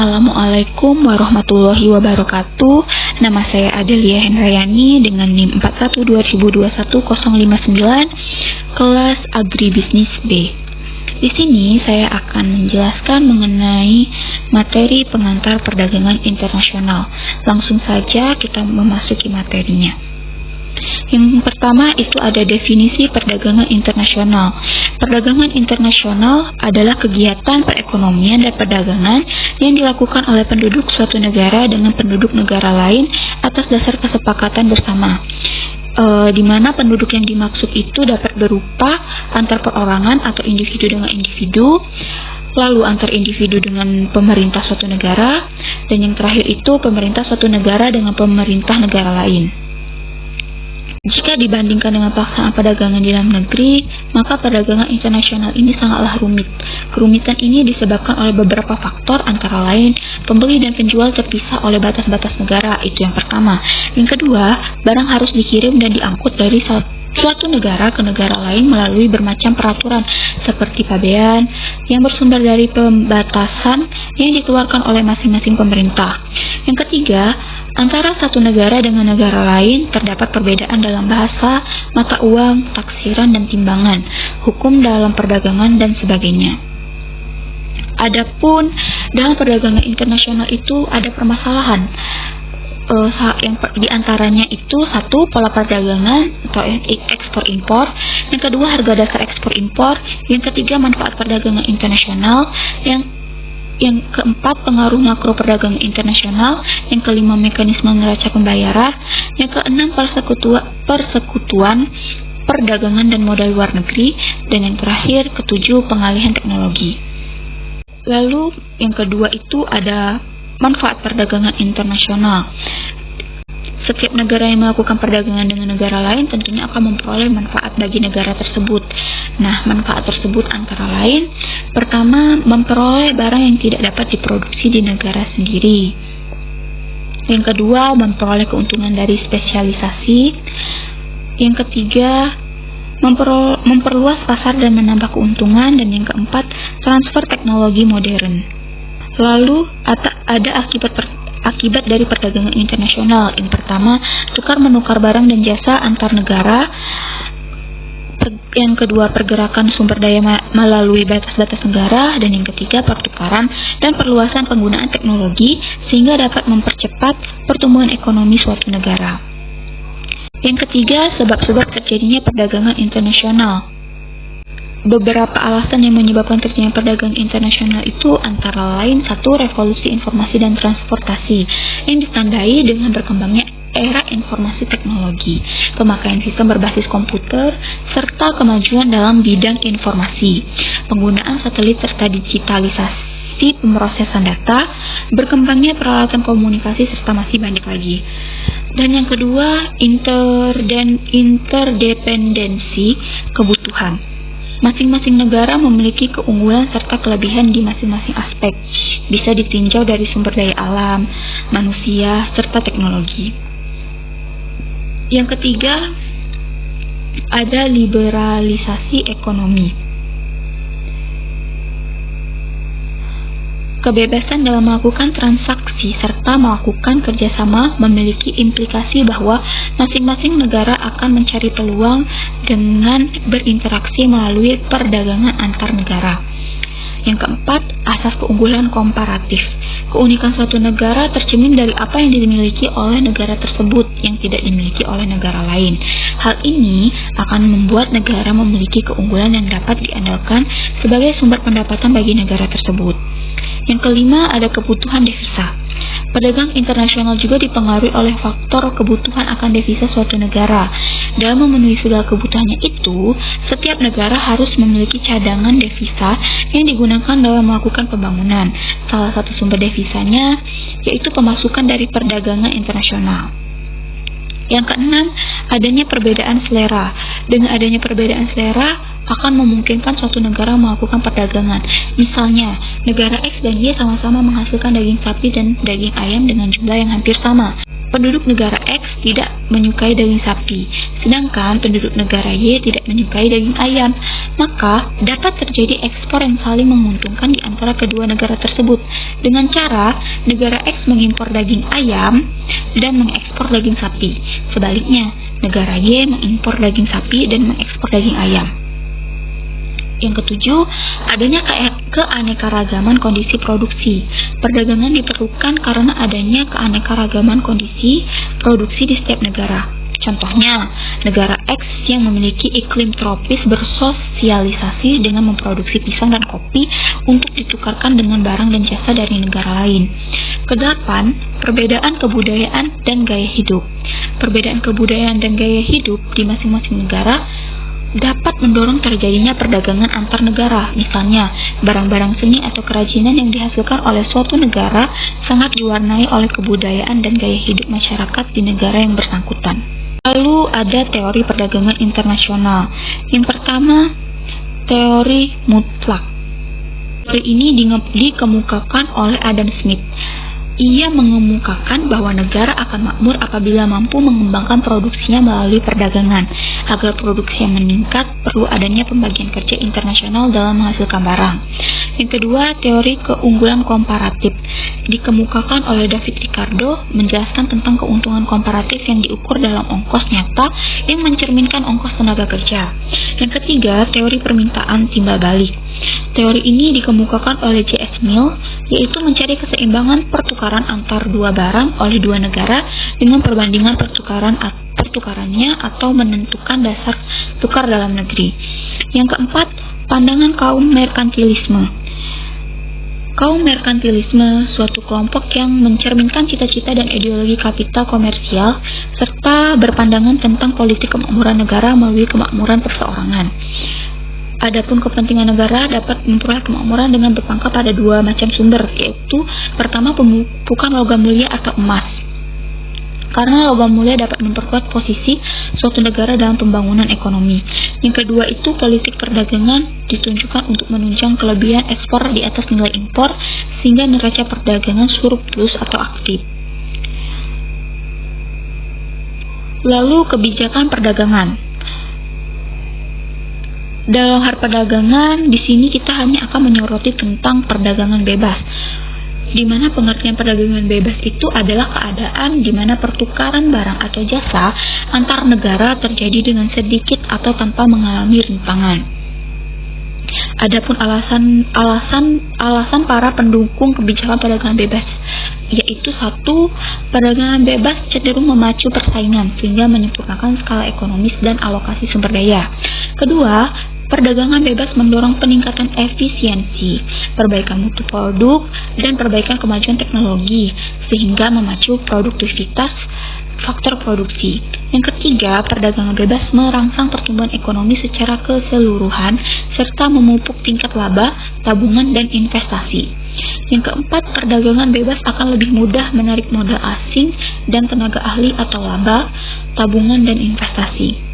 Assalamualaikum warahmatullahi wabarakatuh. Nama saya Adelia Hendrayani dengan NIM 41212059, kelas Agribisnis B. Di sini saya akan menjelaskan mengenai materi pengantar perdagangan internasional. Langsung saja kita memasuki materinya. Yang pertama itu ada definisi perdagangan internasional. Perdagangan internasional adalah kegiatan perekonomian dan perdagangan yang dilakukan oleh penduduk suatu negara dengan penduduk negara lain atas dasar kesepakatan bersama. Di mana penduduk yang dimaksud itu dapat berupa antar perorangan atau individu dengan individu, lalu antar individu dengan pemerintah suatu negara, dan yang terakhir itu pemerintah suatu negara dengan pemerintah negara lain. Jika dibandingkan dengan pelaksanaan perdagangan di dalam negeri, maka perdagangan internasional ini sangatlah rumit. Kerumitan ini disebabkan oleh beberapa faktor, antara lain pembeli dan penjual terpisah oleh batas-batas negara, itu yang pertama. Yang kedua, barang harus dikirim dan diangkut dari suatu negara ke negara lain melalui bermacam peraturan seperti pabean yang bersumber dari pembatasan yang dikeluarkan oleh masing-masing pemerintah. Yang ketiga, antara satu negara dengan negara lain terdapat perbedaan dalam bahasa, mata uang, taksiran dan timbangan, hukum dalam perdagangan dan sebagainya. Adapun dalam perdagangan internasional itu ada permasalahan. Yang diantaranya itu satu, pola perdagangan atau ekspor impor, yang kedua harga dasar ekspor impor, yang ketiga manfaat perdagangan internasional, yang keempat pengaruh makro perdagangan internasional, yang kelima mekanisme neraca pembayaran, yang keenam persekutuan perdagangan dan modal luar negeri, dan yang terakhir ketujuh pengalihan teknologi. Lalu yang kedua itu ada manfaat perdagangan internasional. Setiap negara yang melakukan perdagangan dengan negara lain tentunya akan memperoleh manfaat bagi negara tersebut. Nah, manfaat tersebut antara lain, pertama, memperoleh barang yang tidak dapat diproduksi di negara sendiri. Yang kedua, memperoleh keuntungan dari spesialisasi. Yang ketiga, memperluas pasar dan menambah keuntungan. Dan yang keempat, transfer teknologi modern. Lalu ada akibat dari perdagangan internasional. Yang pertama, tukar menukar barang dan jasa antar negara. Yang kedua, pergerakan sumber daya melalui batas-batas negara. Dan yang ketiga, pertukaran dan perluasan penggunaan teknologi sehingga dapat mempercepat pertumbuhan ekonomi suatu negara. Yang ketiga, sebab-sebab terjadinya perdagangan internasional. Beberapa alasan yang menyebabkan terjadinya perdagangan internasional itu antara lain satu, revolusi informasi dan transportasi yang ditandai dengan berkembangnya era informasi teknologi, pemakaian sistem berbasis komputer, serta kemajuan dalam bidang informasi, penggunaan satelit serta digitalisasi pemrosesan data, berkembangnya peralatan komunikasi serta masih banyak lagi. Dan yang kedua, interdependensi kebutuhan. Masing-masing negara memiliki keunggulan serta kelebihan di masing-masing aspek. Bisa ditinjau dari sumber daya alam, manusia, serta teknologi. Yang ketiga, ada liberalisasi ekonomi. Kebebasan dalam melakukan transaksi serta melakukan kerjasama memiliki implikasi bahwa masing-masing negara akan mencari peluang dengan berinteraksi melalui perdagangan antar negara. Yang keempat, asas keunggulan komparatif. Keunikan suatu negara tercermin dari apa yang dimiliki oleh negara tersebut yang tidak dimiliki oleh negara lain. Hal ini akan membuat negara memiliki keunggulan yang dapat diandalkan sebagai sumber pendapatan bagi negara tersebut. Yang kelima, ada kebutuhan devisa. Perdagangan internasional juga dipengaruhi oleh faktor kebutuhan akan devisa suatu negara. Dalam memenuhi segala kebutuhannya itu, setiap negara harus memiliki cadangan devisa yang digunakan dalam melakukan pembangunan. Salah satu sumber devisanya yaitu pemasukan dari perdagangan internasional. Yang keenam, adanya perbedaan selera. Dengan adanya perbedaan selera akan memungkinkan suatu negara melakukan perdagangan. Misalnya, negara X dan Y sama-sama menghasilkan daging sapi dan daging ayam dengan jumlah yang hampir sama. Penduduk negara X tidak menyukai daging sapi, sedangkan penduduk negara Y tidak menyukai daging ayam. maka dapat terjadi ekspor yang saling menguntungkan di antara kedua negara tersebut dengan cara negara X mengimpor daging ayam dan mengekspor daging sapi. Sebaliknya, negara Y mengimpor daging sapi dan mengekspor daging ayam. Yang ketujuh, adanya keanekaragaman kondisi produksi. Perdagangan diperlukan karena adanya keanekaragaman kondisi produksi di setiap negara. Contohnya, negara X yang memiliki iklim tropis bersosialisasi dengan memproduksi pisang dan kopi untuk ditukarkan dengan barang dan jasa dari negara lain. Kedelapan, perbedaan kebudayaan dan gaya hidup. Perbedaan kebudayaan dan gaya hidup di masing-masing negara dapat mendorong terjadinya perdagangan antar negara. Misalnya, barang-barang seni atau kerajinan yang dihasilkan oleh suatu negara sangat diwarnai oleh kebudayaan dan gaya hidup masyarakat di negara yang bersangkutan. Lalu ada teori perdagangan internasional. Yang pertama, teori mutlak. Teori ini dikemukakan oleh Adam Smith. Ia mengemukakan bahwa negara akan makmur apabila mampu mengembangkan produksinya melalui perdagangan. Agar produksi yang meningkat, perlu adanya pembagian kerja internasional dalam menghasilkan barang. Yang kedua, teori keunggulan komparatif. Dikemukakan oleh David Ricardo, menjelaskan tentang keuntungan komparatif yang diukur dalam ongkos nyata yang mencerminkan ongkos tenaga kerja. Yang ketiga, teori permintaan timbal balik. Teori ini dikemukakan oleh J.S. Mill, yaitu mencari keseimbangan pertukaran antar dua barang oleh dua negara dengan perbandingan pertukarannya atau menentukan dasar tukar dalam negeri. Yang keempat, pandangan kaum merkantilisme. Kaum merkantilisme suatu kelompok yang mencerminkan cita-cita dan ideologi kapital komersial serta berpandangan tentang politik kemakmuran negara melalui kemakmuran perseorangan. Adapun kepentingan negara dapat memperoleh kemakmuran dengan berpangkal pada dua macam sumber, yaitu pertama pemupukan logam mulia atau emas. Karena logam mulia dapat memperkuat posisi suatu negara dalam pembangunan ekonomi. Yang kedua itu politik perdagangan ditunjukkan untuk menunjang kelebihan ekspor di atas nilai impor sehingga neraca perdagangan surplus atau aktif. Lalu kebijakan perdagangan. Dalam hal perdagangan, di sini kita hanya akan menyoroti tentang perdagangan bebas, di mana pengertian perdagangan bebas itu adalah keadaan di mana pertukaran barang atau jasa antar negara terjadi dengan sedikit atau tanpa mengalami rintangan. Adapun alasan para pendukung kebijakan perdagangan bebas, yaitu satu, perdagangan bebas cenderung memacu persaingan sehingga menyempurnakan skala ekonomis dan alokasi sumber daya. Kedua, perdagangan bebas mendorong peningkatan efisiensi, perbaikan mutu produk, dan perbaikan kemajuan teknologi sehingga memacu produktivitas faktor produksi. Yang ketiga, perdagangan bebas merangsang pertumbuhan ekonomi secara keseluruhan serta memupuk tingkat laba, tabungan, dan investasi. Yang keempat, perdagangan bebas akan lebih mudah menarik modal asing dan tenaga ahli atau laba, tabungan, dan investasi.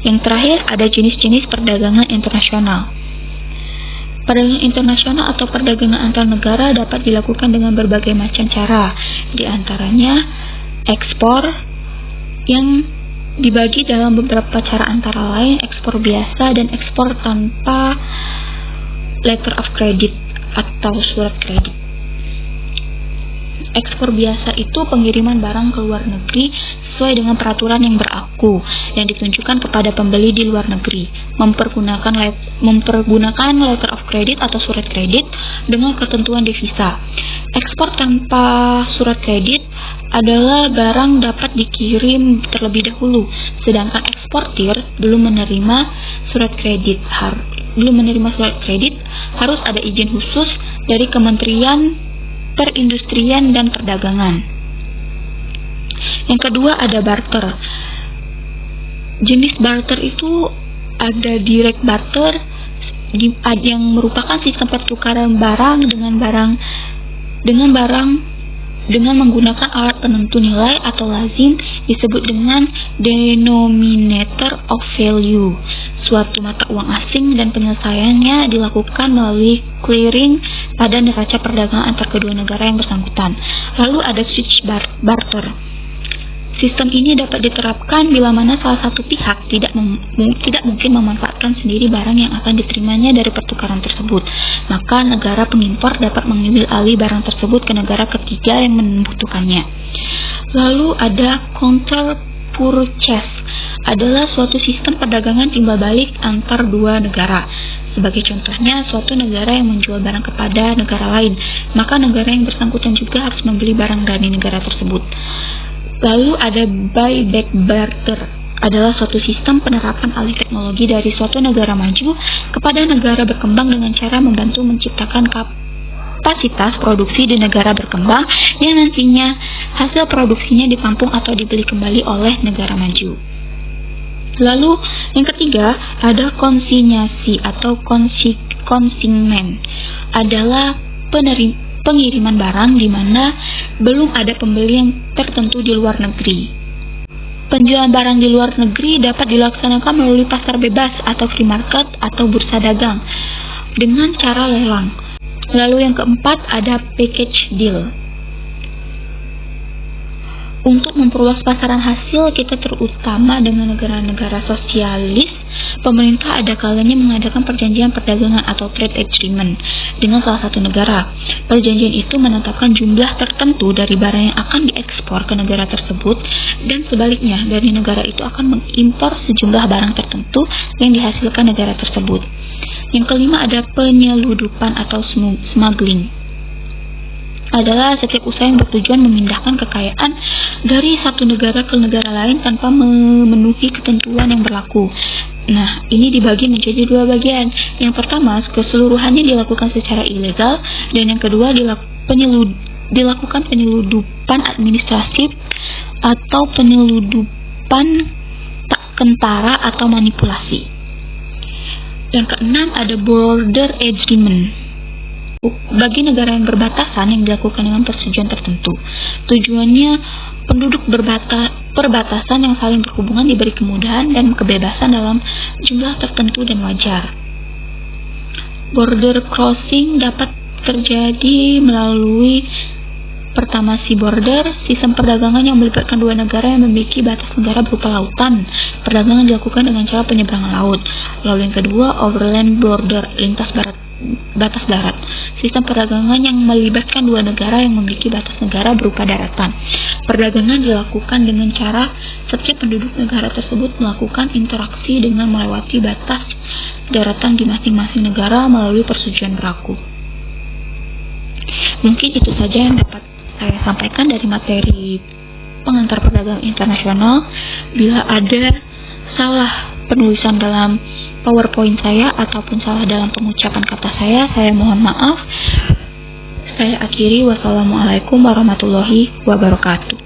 Yang terakhir, ada jenis-jenis perdagangan internasional. Perdagangan internasional atau perdagangan antar negara dapat dilakukan dengan berbagai macam cara, di antaranya ekspor yang dibagi dalam beberapa cara antara lain ekspor biasa dan ekspor tanpa letter of credit atau surat kredit. Ekspor biasa itu pengiriman barang ke luar negeri sesuai dengan peraturan yang berlaku dan ditunjukkan kepada pembeli di luar negeri, mempergunakan letter of credit atau surat kredit dengan ketentuan devisa. Ekspor tanpa surat kredit adalah barang dapat dikirim terlebih dahulu, sedangkan eksportir belum menerima surat kredit harus ada izin khusus dari Kementerian Perindustrian dan Perdagangan. Yang kedua ada barter. Jenis barter itu ada direct barter yang merupakan sistem pertukaran barang dengan menggunakan alat penentu nilai atau lazim disebut dengan denominator of value, suatu mata uang asing, dan penyelesaiannya dilakukan melalui clearing pada neraca perdagangan antar kedua negara yang bersangkutan. Lalu ada switch barter. Sistem ini dapat diterapkan bila mana salah satu pihak tidak mungkin memanfaatkan sendiri barang yang akan diterimanya dari pertukaran tersebut. Maka negara pengimpor dapat mengambil alih barang tersebut ke negara ketiga yang membutuhkannya. Lalu ada counter purchase, adalah suatu sistem perdagangan timbal balik antar dua negara. Sebagai contohnya, suatu negara yang menjual barang kepada negara lain, maka negara yang bersangkutan juga harus membeli barang dari negara tersebut. Lalu ada buyback barter, adalah suatu sistem penerapan alih teknologi dari suatu negara maju kepada negara berkembang dengan cara membantu menciptakan kapasitas produksi di negara berkembang yang nantinya hasil produksinya ditampung atau dibeli kembali oleh negara maju. Lalu yang ketiga ada konsinyasi atau konsigmen, adalah pengiriman barang di mana belum ada pembeli yang tertentu di luar negeri. Penjualan barang di luar negeri dapat dilaksanakan melalui pasar bebas atau free market atau bursa dagang dengan cara lelang. Lalu yang keempat ada package deal. Untuk memperluas pasaran hasil kita terutama dengan negara-negara sosialis, pemerintah ada kalanya mengadakan perjanjian perdagangan atau trade agreement dengan salah satu negara. Perjanjian itu menetapkan jumlah tertentu dari barang yang akan diekspor ke negara tersebut dan sebaliknya dari negara itu akan mengimpor sejumlah barang tertentu yang dihasilkan negara tersebut. Yang kelima ada penyeludupan atau smuggling, adalah setiap usaha yang bertujuan memindahkan kekayaan dari satu negara ke negara lain tanpa memenuhi ketentuan yang berlaku. Nah, ini dibagi menjadi dua bagian. Yang pertama, keseluruhannya dilakukan secara ilegal, dan yang kedua dilakukan penyeludupan administratif atau penyeludupan tak kentara atau manipulasi. Yang keenam ada border agreement, bagi negara yang berbatasan yang dilakukan dengan persetujuan tertentu. Tujuannya penduduk perbatasan yang saling berhubungan diberi kemudahan dan kebebasan dalam jumlah tertentu dan wajar. Border crossing dapat terjadi melalui pertama sea border, sistem perdagangan yang melibatkan dua negara yang memiliki batas negara berupa lautan. Perdagangan dilakukan dengan cara penyeberangan laut. Lalu yang kedua, overland border, batas darat, sistem perdagangan yang melibatkan dua negara yang memiliki batas negara berupa daratan. Perdagangan dilakukan dengan cara setiap penduduk negara tersebut melakukan interaksi dengan melewati batas daratan di masing-masing negara melalui persetujuan berlaku. Mungkin itu saja yang dapat saya sampaikan dari materi pengantar perdagangan internasional. Bila ada salah penulisan dalam PowerPoint saya ataupun salah dalam pengucapan kata saya mohon maaf. Saya akhiri, wassalamualaikum warahmatullahi wabarakatuh.